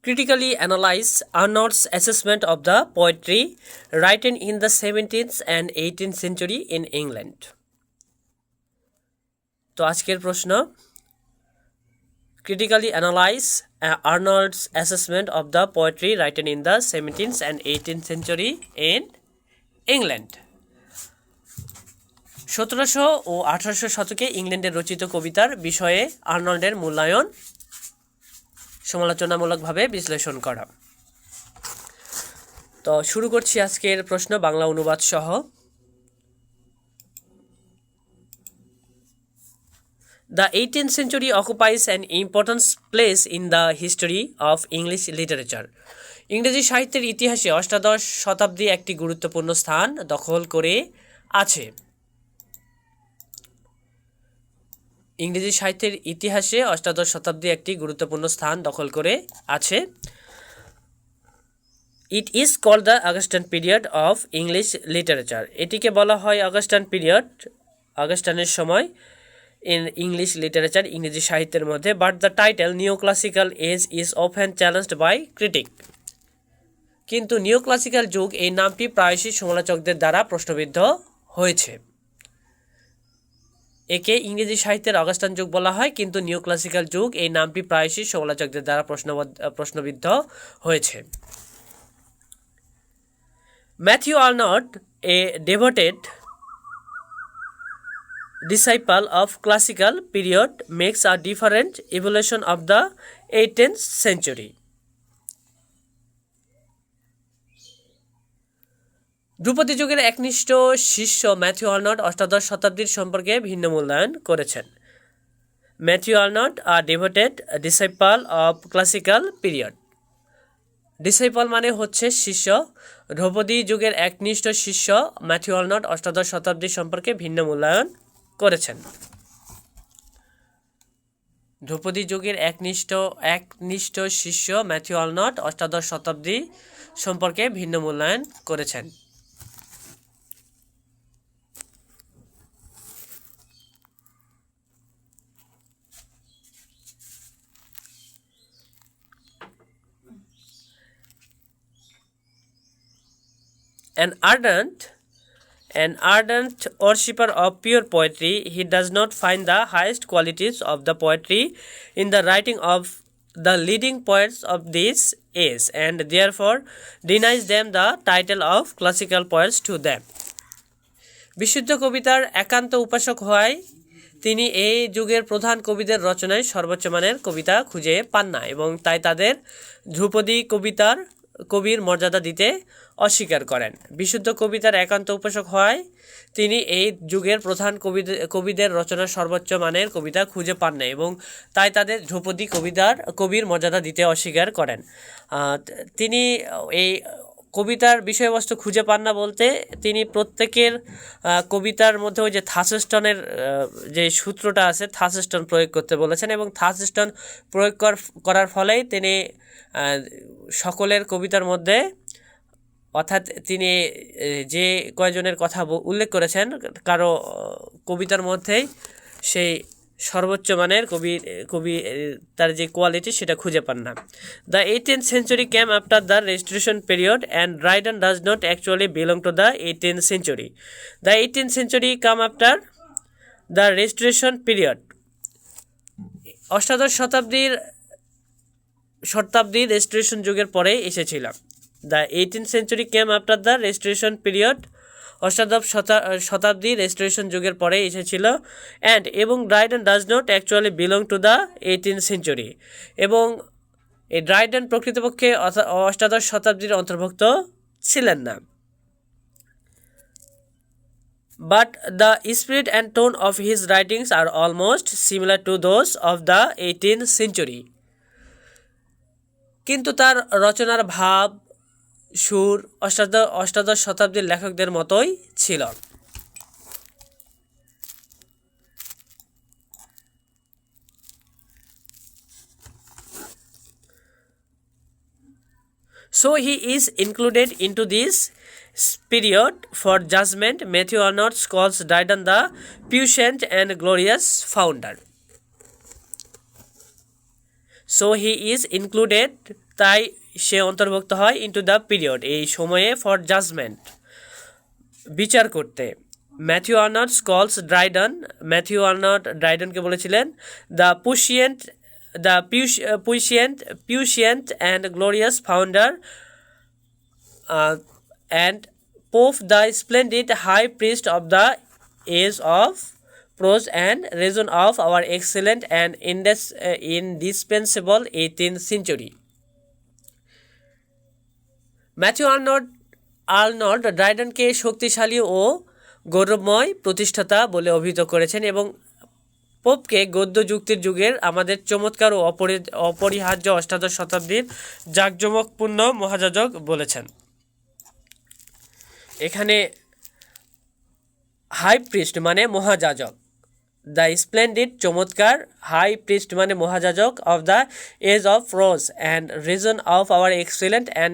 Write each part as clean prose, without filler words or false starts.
critically analyze Arnold's assessment of the poetry written in the 17th and 18th century in England. তো আজকের প্রশ্ন, critically analyze Arnold's assessment of the poetry written in the 17th and 18th century in England. 1700 ও 1800 শতকে ইংল্যান্ডের রচিত কবিতার বিষয়ে আর্নল্ডের মূল্যায়ন সমালোচনামূলকভাবে বিশ্লেষণ করা। তো শুরু করছি আজকের প্রশ্ন বাংলা অনুবাদ সহ। The 18th century occupies an important place in the history of English literature. ইংরেজি সাহিত্যের ইতিহাসে অষ্টাদশ শতাব্দী একটি গুরুত্বপূর্ণ স্থান দখল করে আছে। ইংরেজি সাহিত্যের ইতিহাসে অষ্টাদশ শতাব্দী একটি গুরুত্বপূর্ণ স্থান দখল করে আছে। It is called the Augustan period of English literature. এটিকে বলা হয় অগাস্টান পিরিয়ড, অগাস্টানের সময় ইন ইংলিশ লিটারেচার, ইংরেজি সাহিত্যের মধ্যে। But the title neo classical age is often challenged by critic. কিন্তু নিও ক্লাসিক্যাল যুগ এই নামটি প্রায়শই সমালোচকদের দ্বারা প্রশ্নবিদ্ধ হয়েছে। একে ইংরেজি সাহিত্যের অগাস্টান যুগ বলা হয়, কিন্তু নিও ক্লাসিক্যাল যুগ এই নামটি প্রায়শই সমালোচকদের দ্বারা প্রশ্নবিদ্ধ হয়েছে। Matthew Arnold, A devoted disciple of classical period, makes a different evaluation of the 18th century. ধ্রুপদী যুগের একনিষ্ঠ শিষ্য ম্যাথিউ আর্নল্ড অষ্টাদশ শতাব্দীর সম্পর্কে ভিন্ন মূল্যায়ন করেছেন। Matthew Arnold, a devoted disciple of classical period. Disciple মানে হচ্ছে শিষ্য। ধ্রুপদী যুগের একনিষ্ঠ শিষ্য ম্যাথিউ আর্নল্ড অষ্টাদশ শতাব্দী সম্পর্কে ভিন্ন মূল্যায়ন করেছেন। ধ্রুপদী যুগের একনিষ্ঠ শিষ্য ম্যাথিউ আর্নল্ড অষ্টাদশ শতাব্দী সম্পর্কে ভিন্ন মূল্যায়ন করেছেন। An ardent worshipper of pure poetry, he does not find the highest qualities of the poetry in the writing of the leading poets of this age, and therefore denies them the title of classical poets to them. বিশুদ্ধ কবিতার একান্ত উপাসক হওয়ায় তিনি এই যুগের প্রধান কবিদের রচনায় সর্বোচ্চ মানের কবিতা খুঁজে পান না, এবং তাই তাদের ধ্রুপদী কবির মর্যাদা দিতে অস্বীকার করেন। বিশুদ্ধ কবিতার একান্ত উপাসক হওয়ায় তিনি এই যুগের প্রধান কবিদের রচনার সর্বোচ্চ মানের কবিতা খুঁজে পান না, এবং তাই তাদের ধ্রুপদী কবির মর্যাদা দিতে অস্বীকার করেন। তিনি এই কবিতার বিষয়বস্তু খুঁজে পান না বলতে তিনি প্রত্যেকের কবিতার মধ্যে ওই যে থার্সটনের যে সূত্রটা আছে থার্সটন প্রয়োগ করতে বলেছেন, এবং থার্সটন প্রয়োগ করার ফলেই তিনি সকলের কবিতার মধ্যে, অর্থাৎ তিনি যে কয়জনের কথা উল্লেখ করেছেন কারো কবিতার মধ্যেই সেই সর্বোচ্চ মানের কবি তার যে কোয়ালিটি সেটা খুঁজে পান না। The 18th century came after the restoration period and Dryden does not actually belong to the 18th century. The 18th century come after the restoration period. অষ্টাদশ শতাব্দী রেস্টোরেশন যুগের পরে এসেছিল। The 18th century came after the restoration period. অষ্টাদশ শতাব্দী restoration যুগের পরে এসেছিল। এবং Dryden does not actually belong to the 18th century. এবং এই ড্রাইডেন প্রকৃতপক্ষে অষ্টাদশ শতাব্দীর অন্তর্ভুক্ত ছিলেন না। But the spirit and tone of his writings are almost similar to those of the 18th century. কিন্তু তার রচনার ভাব, সুর অষ্টাদশ শতাব্দীর লেখকদের মতোই ছিল। So he is included into this period for judgment. Matthew Arnold calls Dryden the puissant and glorious founder. So he is included, তাই সে অন্তর্ভুক্ত হয় ইনটু দ্য পিরিয়ড, এই সময়ে, ফর জাজমেন্ট, বিচার করতে। ম্যাথিউ আর্নল্ড কলস ড্রাইডন, ম্যাথিউ আর্নল্ড ড্রাইডনকে বলেছিলেন the puissant and glorious founder and Pope, the splendid high priest of the age of prose and reason of our excellent and indispensable 18th century. Matthew Arnold ড্রাইডনকে শক্তিশালী ও গৌরবময় প্রতিষ্ঠাতা বলে অভিহিত করেছেন এবং পোপকে গদ্য যুক্তির যুগের আমাদের চমৎকার ও অপরিহার্য অষ্টাদশ শতাব্দীর জাঁকজমকপূর্ণ মহাযাজক বলেছেন। এখানে হাই প্রিস্ট মানে মহাযাজক, দ্য স্প্লেন্ডিড চমৎকার, হাই প্রিস্ট মানে মহাযাজক, of the age of prose and reason of our excellent and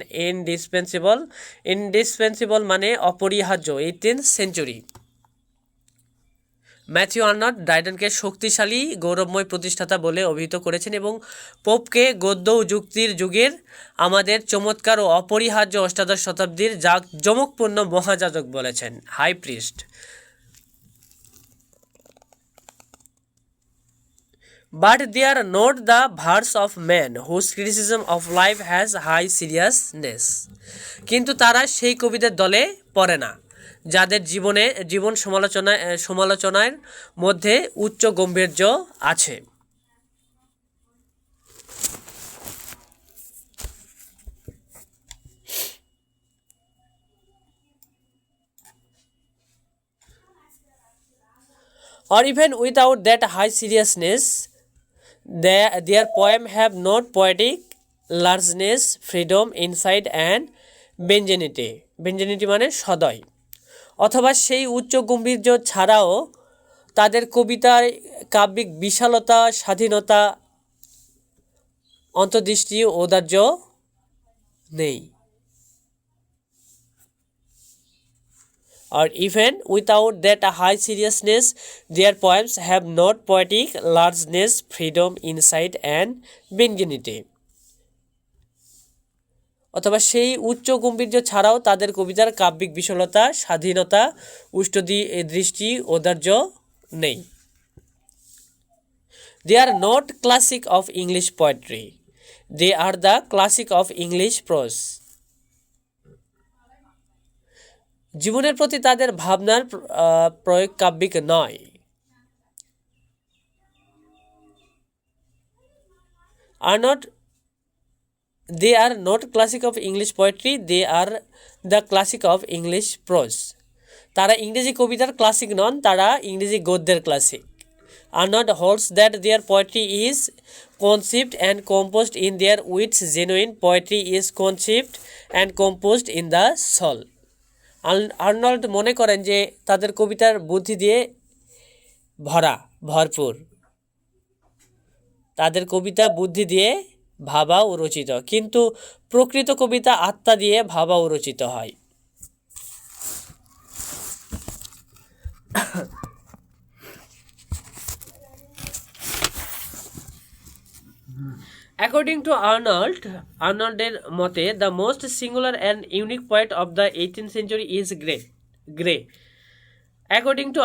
indispensable মানে অপরিহার্য 18th সেঞ্চুরি। ম্যাথিউ আর্নল্ড ড্রাইডনকে শক্তিশালী গৌরবময় প্রতিষ্ঠাতা বলে অভিহিত করেছেন এবং পোপকে গদ্য ও যুক্তির যুগের আমাদের চমৎকার ও অপরিহার্য অষ্টাদশ শতাব্দীর জাঁকজমকপূর্ণ মহাযাজক বলেছেন, high priest. But they are not the verse of men whose criticism of life has high seriousness. কিন্তু তারা সেই কবিদের দলে পড়ে না যাদের জীবন সমালোচনার মধ্যে উচ্চ গম্ভীর্য আছে। Or even without that high seriousness, their poem have not poetic largeness, freedom, insight and benigninity. Benigninity মানে সদয়। অথবা সেই উচ্চ গম্ভীর্য ছাড়াও তাদের কবিতার কাব্যিক বিশালতা, স্বাধীনতা, অন্তর্দৃষ্টি, ঔদার্য নেই। Or even without that high seriousness, their poems have not poetic largeness, freedom, insight and benignity. অথবা সেই উচ্চ গম্ভীর্য ছাড়াও তাদের কবিতার কাব্যিক বিশালতা, স্বাধীনতা, দৃষ্টি, ঔদার্য নেই। They are not classic of English poetry. They are the classic of English prose. জীবনের প্রতি তাদের ভাবনার প্রয়োগ কাব্যিক নয়। They are not classic of English poetry. They are the classic of English prose. তারা ইংরেজি কবিতার ক্লাসিক নন, তারা ইংরেজি গদ্যের classic. Arnold holds that their poetry is conceived and composed in their wits. Genuine poetry is conceived and composed in the soul. Arnold মনে করেন যে তাদের কবিতার বুদ্ধি দিয়ে ভরপুর, তাদের কবিতা বুদ্ধি দিয়ে ভাবা ও রচিত, কিন্তু প্রকৃত কবিতা আত্মা দিয়ে ভাবা ও রচিত হয়। According to আর্নল্ডের মতে, the most singular and unique poet of the 18th century is Gray. According to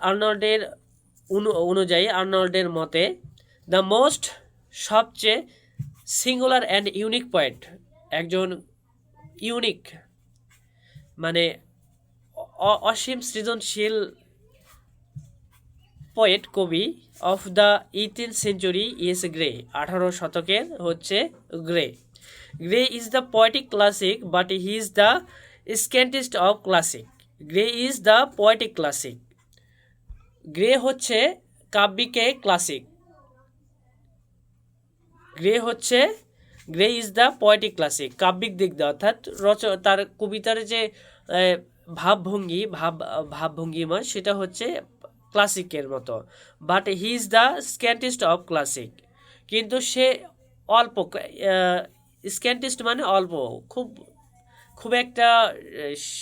আর্নল্ডের অনুযায়ী, আর্নল্ডের মতে, the most সবচেয়ে সিঙ্গুলার অ্যান্ড ইউনিক পয়েট, একজন ইউনিক মানে অসীম সৃজনশীল পোয়েট, কবি of the 18th century is Gray. 18 শতকের হচ্ছে Gray. Gray is the poetic classic, but he is the scantiest of classic. Gray is the poetic classic. Gray হচ্ছে কাব্যিকে classic. Gray is the poetic classic, কাব্যিক দিক দিয়ে, অর্থাৎ তার কবিতার যে ভাবভঙ্গিমা সেটা হচ্ছে ক্লাসিকের মতো। But he is the scantiest of classic, কিন্তু সে অল্প, স্ক্যান্টিস্ট মানে অল্প, খুব একটা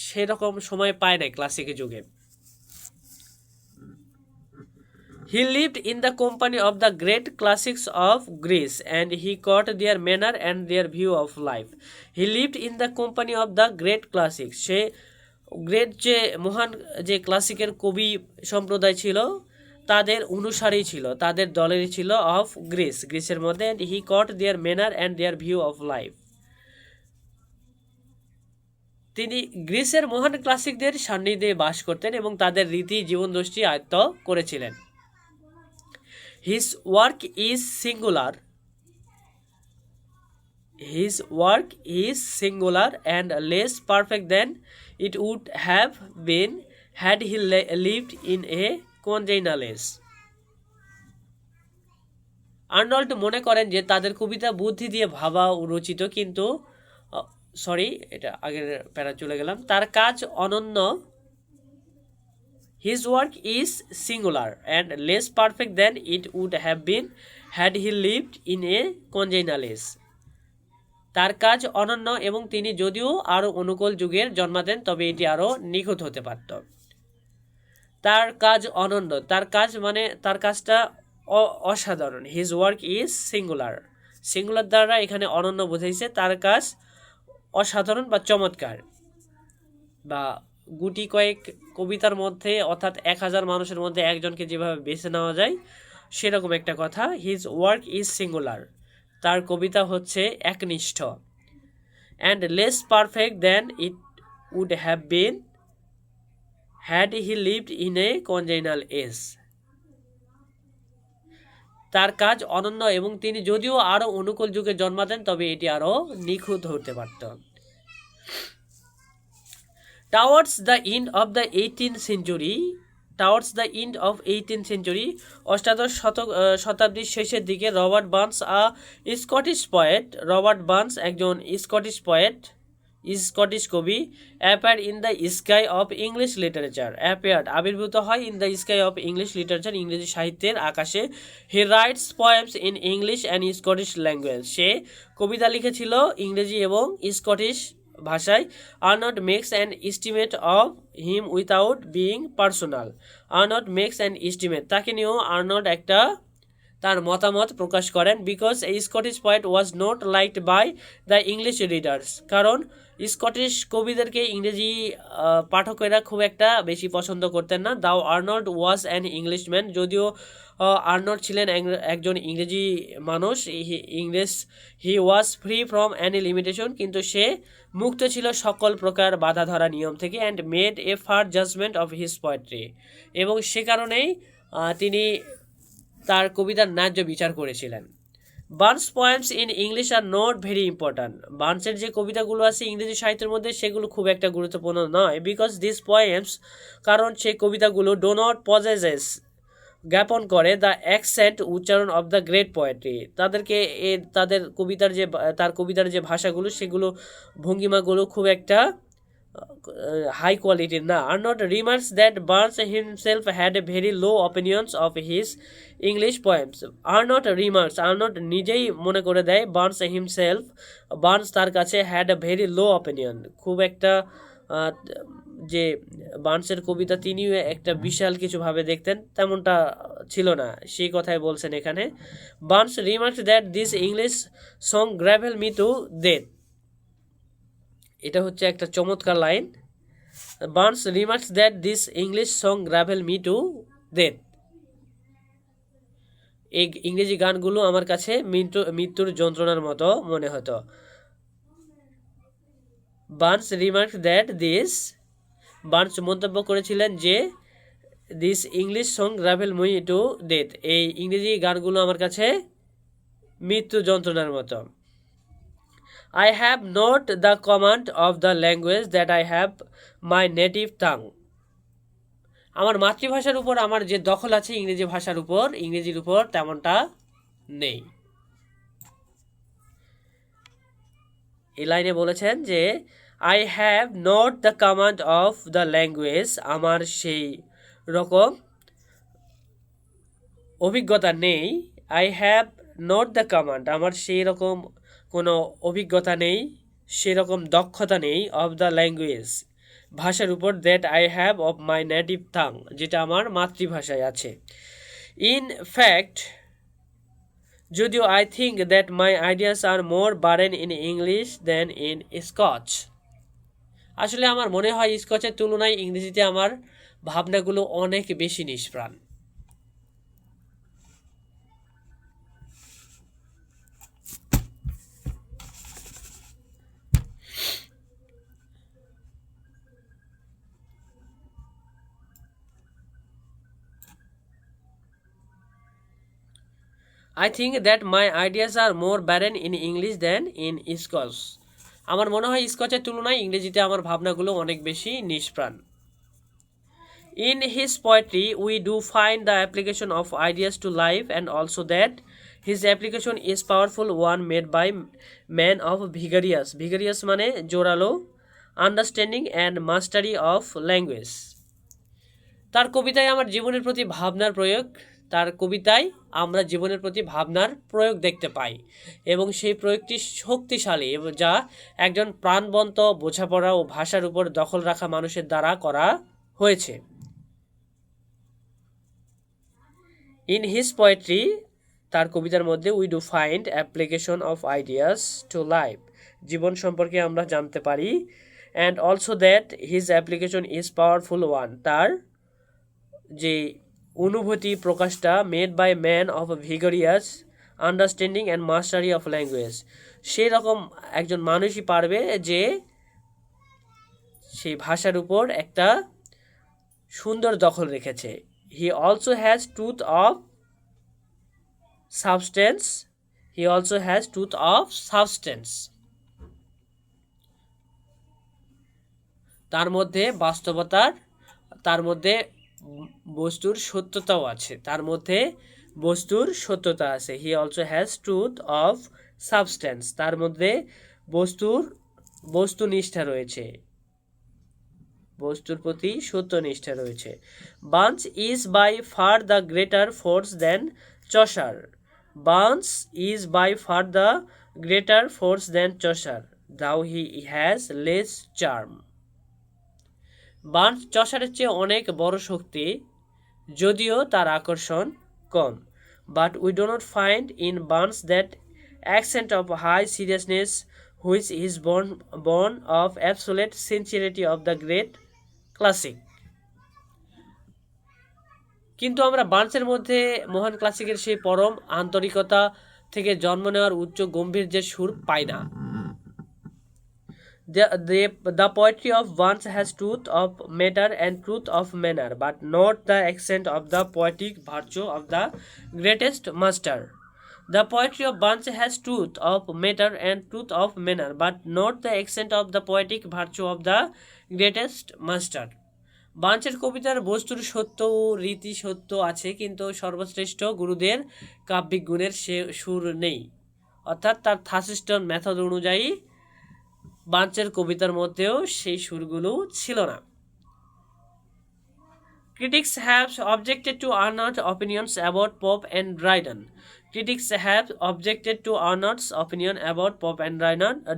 সেরকম সময় পায় না ক্লাসিকের যুগে। He lived in the company of the great classics of Greece and he caught their manner and their view of life. He lived in the company of the great classics. Say great যে মহান যে ক্লাসিকের কবি সম্প্রদায় ছিল তাদের অনুসারী ছিল, তাদের দলেরই ছিল অফ গ্রিসের মধ্যে। And he caught their manner and their view of life. তিনি গ্রিসের মহান ক্লাসিকদের সান্নিধ্যে বাস করতেন এবং তাদের রীতি জীবনদর্শী আয়ত্ত করেছিলেন। His work is singular. His work is singular and less perfect than it would have been had he lived in a congenial age. Arnold মনে করেন যে তাদের কবিতা বুদ্ধি দিয়ে ভাবা রচিত, কিন্তু এটা আগের প্যারা চলে গেলাম। তার কাজ অনন্য। His work is singular and less perfect than it would have been had he lived in a congenial age. তার কাজ অনন্য এবং তিনি যদিও আরও অনুকূল যুগের জন্মাতেন তবে এটি আরও নিখুঁত হতে পারত। তার কাজ অনন্য, তার কাজ মানে তার কাজটা অসাধারণ। His work is singular, singular দ্বারা এখানে অনন্য বোঝাইছে। তার কাজ অসাধারণ বা চমৎকার, বা গুটি কয়েক কবিতার মধ্যে অর্থাৎ 1000 মানুষের মধ্যে একজনকে যেভাবে বেছে নেওয়া যায় সেরকম একটা কথা। হিজ ওয়ার্ক ইজ সিঙ্গুলার, তার কবিতা হচ্ছে একনিষ্ঠ। And less perfect than it would have been had he lived in a congenial age. তার কাজ অনন্য এবং তিনি যদিও আরও অনুকূল যুগে জন্মাতেন তবে এটি আরও নিখুঁত হতে পারত। Towards the end of the 18th century, অষ্টাদশ শতাব্দীর শেষের দিকে রবার্ট বার্নস একজন স্কটিশ কবি appeared in the sky of English literature, আবির্ভূত হয় in the sky of English literature, ইংরেজি সাহিত্যের আকাশে। He writes poems in English and Scottish language, সে কবিতা লিখেছিল ইংরেজি এবং স্কটিশ ভাষায়। Arnold makes an estimate of him without being personal, তাকে নিয়েও আর্নল্ড একটা তার মতামত প্রকাশ করেন। Because a Scottish poet was not liked by the English readers, কারণ স্কটিশ কবিদেরকে ইংরেজি পাঠকেরা খুব একটা বেশি পছন্দ করতেন না। Though Arnold was an Englishman, যদিও আর্নল্ড ছিলেন একজন ইংরেজি মানুষ। He was free from any limitation, কিন্তু সে মুক্ত ছিল সকল প্রকার বাধা ধরা নিয়ম থেকে। And made a fair judgment of his poetry, এবং সে কারণেই তিনি তার কবিতার ন্যায্য বিচার করেছিলেন। Burns poems in English are not very important, বার্নসের যে কবিতাগুলো আছে ইংরেজি সাহিত্যের মধ্যে সেগুলো খুব একটা গুরুত্বপূর্ণ নয়। বিকজ দিস পোয়েমস, কারণ সেই কবিতাগুলো ডো নট পজেসেস, জ্ঞাপন করে দ্য অ্যাকসেন্ট উচ্চারণ অফ দ্য গ্রেট পোয়েট্রি, তার কবিতার যে ভাষাগুলো সেগুলো ভঙ্গিমাগুলো খুব একটা হাই কোয়ালিটির না। Arnold remarks that Burns himself had a very low opinions of his English poems. Arnold নিজেই মনে করে দেয় বার্নস তার কাছে had a very low opinion, খুব একটা যে বার্নসের কবিতা তিনিও একটা বিশাল কিছু ভাবে দেখতেন তেমনটা ছিল না, সেই কথাই বলছেন এখানে। Burns remarks that this English song gravel me to death, এটা হচ্ছে একটা চমৎকার line. Burns remarks that this English song gravel me to death, এই ইংরেজি গানগুলো আমার কাছে মৃত্যুর যন্ত্রণার মতো মনে হতো। বার্নস মন্তব্য করেছিলেন যে this English song gravel me to death, এই ইংরেজি গানগুলো আমার কাছে মৃত্যু যন্ত্রণার মতো। I have not the command of the language that I have my native tongue, আমার মাতৃভাষার উপর আমার যে দখল আছে ইংরেজির উপর তেমনটা নেই। এই লাইনে বলেছেন যে I have not the command of the language, আমার সেই রকম অভিজ্ঞতা নেই। I have not the command, আমার সেই রকম কোনো অভিজ্ঞতা নেই, সেরকম দক্ষতা নেই, অফ দ্য ল্যাঙ্গুয়েজ, ভাষার উপর, that I have of my native tongue, যেটা আমার মাতৃভাষায় আছে। In fact, যদিও I think that my ideas are more burden in English than in Scotch. আসলে আমার মনে হয় স্কচের তুলনায় ইংরেজিতে আমার ভাবনাগুলো অনেক বেশি নিষ্প্রাণ। I think that my ideas are more barren in English than in Scotch. আমার মনে হয় স্কচের তুলনায় ইংরেজিতে আমার ভাবনাগুলো অনেক বেশি নিষ্প্রাণ। In his poetry, we do find the application of ideas to life, and also that his application is powerful one made by man of vigorous মানে জোরালো, understanding and mastery of language. তার কবিতায় আমার জীবনের প্রতি ভাবনার প্রয়োগ তার কবিতায় আমরা জীবনের প্রতি ভাবনার প্রয়োগ দেখতে পাই এবং সেই প্রয়োগটি শক্তিশালী এবং যা একজন প্রাণবন্ত বোঝাপড়া ও ভাষার উপর দখল রাখা মানুষের দ্বারা করা হয়েছে। ইন হিজ পোয়েট্রি তার কবিতার মধ্যে we do find application of ideas to life জীবন সম্পর্কে আমরা জানতে পারি and also that his application is powerful one তার যে অনুভূতি প্রকাশটা made by man of vigorous understanding and mastery of language সেই রকম একজন মানুষই পারবে যে সেই ভাষার উপর একটা সুন্দর দখল রেখেছে। He also has truth of substance তার মধ্যে বাস্তবতার তার মধ্যে বস্তুর সত্যতাও আছে he also has truth of substance তার মধ্যে বস্তুনিষ্ঠা রয়েছে বস্তুর প্রতি সত্যনিষ্ঠা রয়েছে। Burns is by far the greater force than Chaucer though he has less charm Burns চসারের চেয়ে অনেক বড় শক্তি যদিও তার আকর্ষণ কম। But we do not find in Burns that accent of high seriousness which is born of absolute sincerity of the great classic. কিন্তু আমরা বার্নসের মধ্যে মহান ক্লাসিকের সেই পরম আন্তরিকতা থেকে জন্ম নেওয়ার উচ্চ গম্ভীর্যের সুর পাই না। The poetry of Barnes has truth of matter and truth of manner, but not the accent of the poetic virtue of the greatest master. The poetry of Barnes has truth of matter and truth of manner, but not the accent of the poetic virtue of the greatest master. বার্নসের কবিতার বস্তুর সত্য ও রীতি সত্য আছে, কিন্তু সর্বশ্রেষ্ঠ গুরুদের কাব্যিক গুণের সুর নেই, অর্থাৎ তার থাসিস্টন মেথড অনুযায়ী বার্নসের কবিতার মধ্যেও সেই সুরগুলো ছিল না। Critics have objected to Arnold's opinions about Pope and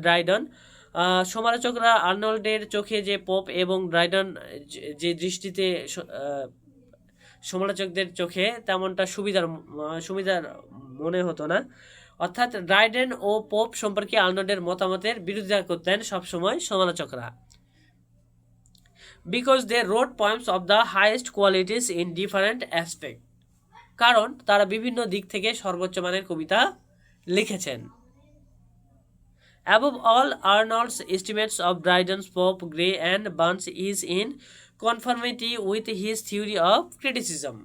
Dryden. সমালোচকরা আর্নল্ডের চোখে যে পোপ এবং ড্রাইডন যে দৃষ্টিতে সমালোচকদের চোখে তেমনটা সুবিধার মনে হতো না, অর্থাৎ ড্রাইডেন ও পোপ সম্পর্কে আর্নল্ডের মতামতের বিরোধিতা করতেন সবসময় সমালোচকরা। Because they wrote poems of the highest qualities in different aspects. কারণ তারা বিভিন্ন দিক থেকে সর্বোচ্চ মানের কবিতা লিখেছেন। Above all, Arnold's estimates of Dryden's, Pope, Gray and Barnes is in conformity with his theory of criticism.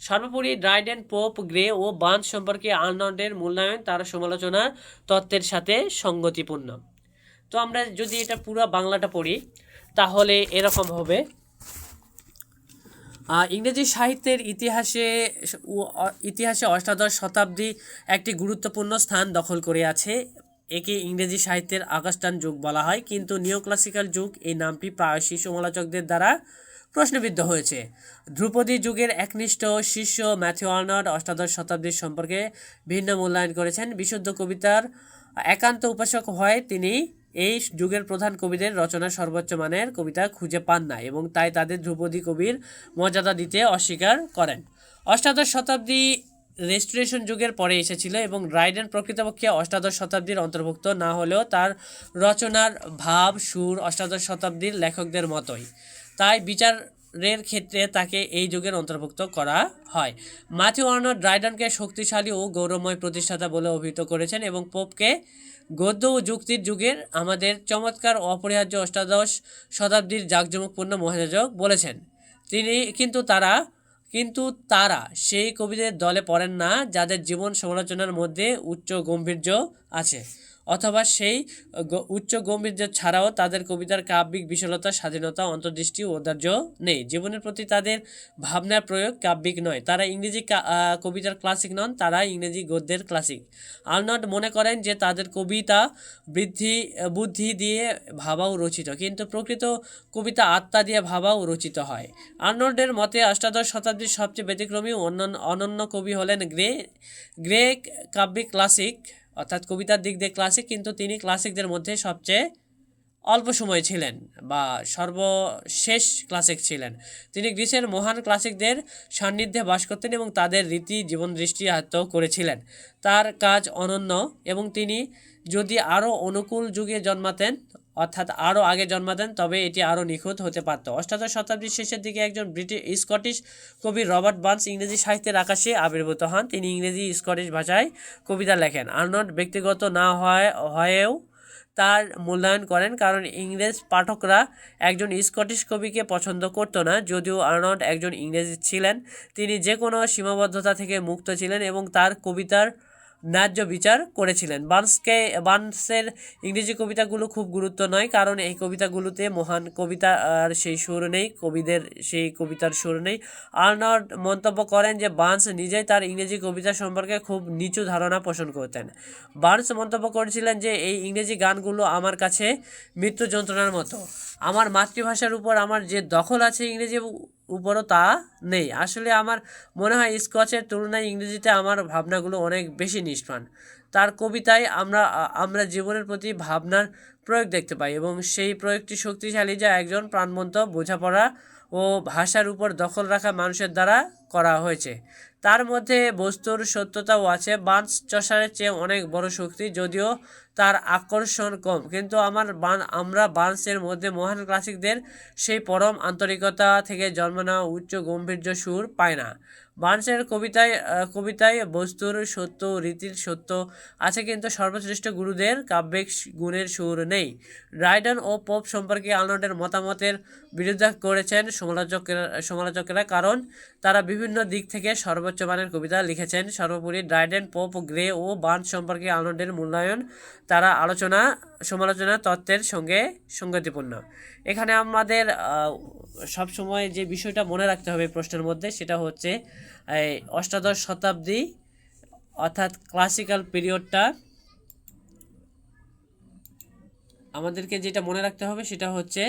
সর্বোপরি ড্রাইডেন, পোপ, গ্রে ও Burns সম্পর্কে আর্নল্ডের মূল্যায়ন তার সমালোচনার তত্ত্বের সাথে সঙ্গতিপূর্ণ। তো আমরা যদি এটা পুরো বাংলাটা পড়ি তাহলে এরকম হবে। ইংরেজি সাহিত্যের ইতিহাসে অষ্টাদশ শতাব্দী একটি গুরুত্বপূর্ণ স্থান দখল করে আছে। একে ইংরেজি সাহিত্যের অগাস্টান যুগ বলা হয়, কিন্তু নিওক্লাসিক্যাল যুগ এই নামটি প্রায়শই সমালোচকদের দ্বারা প্রশ্নবিদ্ধ হয়েছে। ধ্রুপদী যুগের একনিষ্ঠ শিষ্য ম্যাথিউ আর্নল্ড অষ্টাদশ শতাব্দীর সম্পর্কে ভিন্ন মূল্যায়ন করেছেন। বিশুদ্ধ কবিতার একান্ত উপাসক হয় তিনি এই যুগের প্রধান কবিদের রচনা সর্বোচ্চ মানের কবিতা খুঁজে পান না এবং তাই তাদের ধ্রুপদী কবির মর্যাদা দিতে অস্বীকার করেন। অষ্টাদশ শতাব্দী রেস্টোরেশন যুগের পরে এসেছিল এবং ড্রাইডেন প্রকৃতপক্ষে অষ্টাদশ শতাব্দীর অন্তর্ভুক্ত না হলেও তার রচনার ভাব সুর অষ্টাদশ শতাব্দীর লেখকদের মতোই, তাই বিচারের ক্ষেত্রে তাকে এই যুগের অন্তর্ভুক্ত করা হয়। ম্যাথিউ আর্নল্ড ড্রাইডেনকে শক্তিশালী ও গৌরবময় প্রতিষ্ঠাতা বলে অভিহিত করেছেন এবং পোপকে গদ্য ও যুক্তির যুগের আমাদের চমৎকার ও অপরিহার্য অষ্টাদশ শতাব্দীর জাঁকজমকপূর্ণ মহাযাজক বলেছেন। কিন্তু তারা সেই কবিদের দলে পড়েন না যাদের জীবন সমালোচনার মধ্যে উচ্চ গম্ভীর্য আছে, অথবা সেই উচ্চ গম্ভীর্য ছাড়াও তাদের কবিতার কাব্যিক বিশালতা, স্বাধীনতা, অন্তর্দৃষ্টি ও ঔদার্য নেই। জীবনের প্রতি তাদের ভাবনার প্রয়োগ কাব্যিক নয়। তারা ইংরেজি কবিতার ক্লাসিক নন, তারা ইংরেজি গদ্যের ক্লাসিক। আর্নল্ড মনে করেন যে তাদের কবিতা বুদ্ধি দিয়ে ভাবাও রচিত, কিন্তু প্রকৃত কবিতা আত্মা দিয়ে ভাবাও রচিত হয়। আর্নল্ডের মতে অষ্টাদশ শতাব্দীর সবচেয়ে ব্যতিক্রমী অনন্য কবি হলেন গ্রে কাব্যিক ক্লাসিক, অর্থাৎ কবিতার দিক দিয়ে ক্লাসিক, কিন্তু তিনি ক্লাসিকদের মধ্যে সবচেয়ে অল্প সময় ছিলেন বা সর্বশেষ ক্লাসিক ছিলেন। তিনি গ্রিসের মহান ক্লাসিকদের সান্নিধ্যে বাস করতেন এবং তাদের রীতি জীবনদৃষ্টি আয়ত্ত করেছিলেন। তার কাজ অনন্য এবং তিনি যদি আরও অনুকূল যুগে জন্মাতেন, অর্থাৎ আরও আগে জন্মাতেন, তবে এটি আরও নিখুঁত হতে পারত। অষ্টাদশ শতাব্দীর শেষের দিকে একজন স্কটিশ কবি রবার্ট বার্নস ইংরেজি সাহিত্যের আকাশে আবির্ভূত হন। তিনি ইংরেজি স্কটিশ ভাষায় কবিতা লেখেন। আর্নল্ড ব্যক্তিগত না হয়েও তার মূল্যায়ন করেন, কারণ ইংরেজ পাঠকরা একজন স্কটিশ কবিকে পছন্দ করত না। যদিও আর্নল্ড একজন ইংরেজ ছিলেন, তিনি যে কোনো সীমাবদ্ধতা থেকে মুক্ত ছিলেন এবং তার কবিতার ন্যায্য বিচার করেছিলেন। বার্নসের ইংরেজি কবিতাগুলো খুব গুরুত্ব নয়, কারণ এই কবিতাগুলোতে মহান কবিতার সেই সুর নেই, কবিদের সেই কবিতার সুর নেই। আর্নল্ড মন্তব্য করেন যে বার্নস নিজেই তার ইংরেজি কবিতা সম্পর্কে খুব নিচু ধারণা পোষণ করতেন। বার্নস মন্তব্য করেছিলেন যে এই ইংরেজি গানগুলো আমার কাছে মৃত্যু যন্ত্রণার মতো। আমার মাতৃভাষার উপর আমার যে দখল আছে ইংরেজি উপরও তা নেই। আসলে আমার মনে হয় স্কচের তুলনায় ইংরেজিতে আমার ভাবনাগুলো অনেক বেশি নিষ্প্রাণ। তার কবিতায় আমরা জীবনের প্রতি ভাবনার প্রয়োগ দেখতে পাই এবং সেই প্রয়োগটি শক্তিশালী, যা একজন প্রাণবন্ত, বোঝাপড়া ও ভাষার উপর দখল রাখা মানুষের দ্বারা করা হয়েছে। তার মধ্যে বস্তুর সত্যতাও আছে। বার্নস চসারের চেয়ে অনেক বড় শক্তি, যদিও তার আকর্ষণ কম, কিন্তু আমরা বার্নসের মধ্যে মহান ক্লাসিকদের সেই পরম আন্তরিকতা থেকে জন্ম নেওয়া উচ্চ গম্ভীর্য সুর পায় না। বার্নসের কবিতায় বস্তুর সত্য, রীতির সত্য আছে, কিন্তু সর্বশ্রেষ্ঠ গুরুদের কাব্যিক গুণের সুর নেই। ড্রাইডেন ও পোপ সম্পর্কে আর্নল্ডের মতামতের বিরোধিতা করেছেন সমালোচকেরা, কারণ তারা বিভিন্ন দিক থেকে সর্বোচ্চ মানের কবিতা লিখেছেন। সর্বোপরি ড্রাইডেন, পোপ, গ্রে ও বার্নস সম্পর্কে আর্নল্ডের মূল্যায়ন তারা সমালোচনা তত্ত্বের সঙ্গে সঙ্গতিপূর্ণ। এখানে আমাদের সবসময় যে বিষয়টা মনে রাখতে হবে প্রশ্নের মধ্যে, সেটা হচ্ছে অষ্টাদশ শতাব্দী অর্থাৎ ক্লাসিক্যাল পিরিয়ডটা আমাদেরকে যেটা মনে রাখতে হবে সেটা হচ্ছে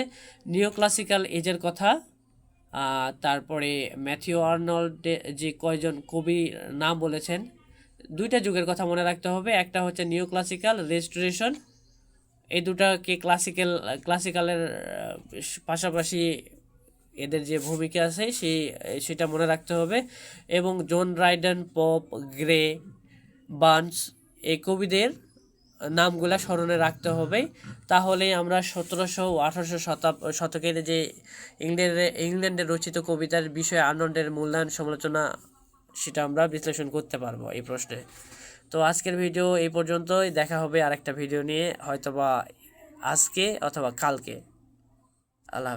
নিও ক্লাসিক্যাল এজের কথা। তারপরে ম্যাথিউ আর্নল্ড যে কয়জন কবি নাম বলেছেন, দুইটা যুগের কথা মনে রাখতে হবে। একটা হচ্ছে নিও ক্লাসিক্যাল, রেস্টোরেশন, এই দুটাকে ক্লাসিক্যালের পাশাপাশি এদের যে ভূমিকা আছে সেটা মনে রাখতে হবে। এবং John Dryden, Pope, Gray, Burns এই কবিদের নামগুলা স্মরণে রাখতে হবে। তাহলেই আমরা 1700 ও 1800 শতকের যে ইংল্যান্ডের রচিত কবিতার বিষয়ে আর্নল্ডের মূল্যায়ন সমালোচনা সেটা আমরা বিশ্লেষণ করতে পারবো এই প্রশ্নে। তো আজকের ভিডিও এই পর্যন্তই। দেখা হবে আরেকটা ভিডিও নিয়ে, হয়তোবা আজকে অথবা কালকে। আল্লাহ।